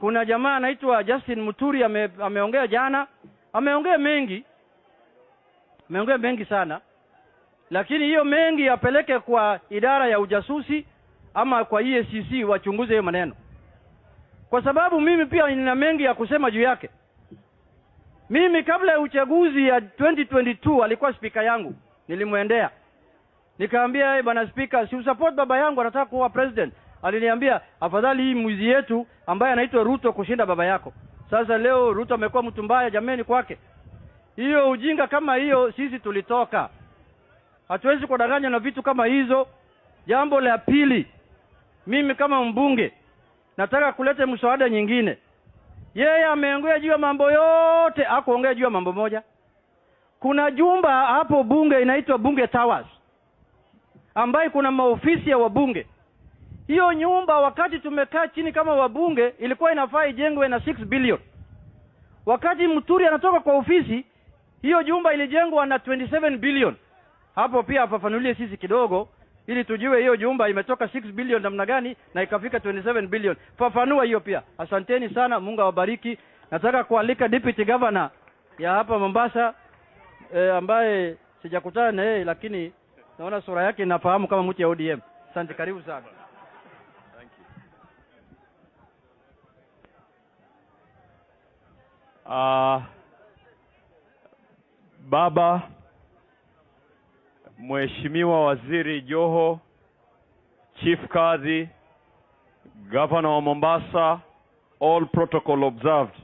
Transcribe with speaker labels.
Speaker 1: Kuna jamaa anaitwa Justin Muturi ameongea jana, ameongea mengi sana, lakini hiyo mengi yapeleke kwa idara ya ujasusi ama kwa EACC wachunguze hiyo maneno, kwa sababu mimi pia nina mengi ya kusema juu yake. Mimi kabla ya uchaguzi ya 2022 alikuwa speaker yangu, nilimwendea nikaambia, hey bwana speaker, si usupport baba yangu anataka kuwa president. Aliniambia afadhali hii mwizi yetu ambaye anaitwa Ruto kushinda baba yako. Sasa leo Ruto amekuwa mtu mbaya jameni kwake. Hiyo ujinga kama hiyo sisi tulitoka. Hatuwezi kudanganya na vitu kama hizo. Jambo la pili, mimi kama mbunge nataka kuleta mswada nyingine. Yeye ameongea juu ya mambo yote, hakuongea juu ya mambo moja. Kuna jumba hapo bunge inaitwa Bunge Towers, ambaye kuna maofisi ya wabunge. Hiyo nyumba wakati tumekaa chini kama wabunge ilikuwa inafaa ijengwe na 6 billion. Wakati Muturi anatoka kwa ofisi, hiyo jumba ilijengwa na 27 billion. Hapo pia afafanulie sisi kidogo ili tujue hiyo jumba imetoka 6 billion namna gani na ikafika 27 billion. Fafanua hiyo pia. Asanteni sana, Mungu awabariki. Nataka kualika deputy governor ya hapa Mombasa ambaye sijakutana na yeye lakini naona sura yake inafahamu kama mtu ya ODM. Asante, karibu sana.
Speaker 2: Thank you. Baba Mheshimiwa Waziri Joho, Chief Kadhi, Governor wa Mombasa, all protocol observed.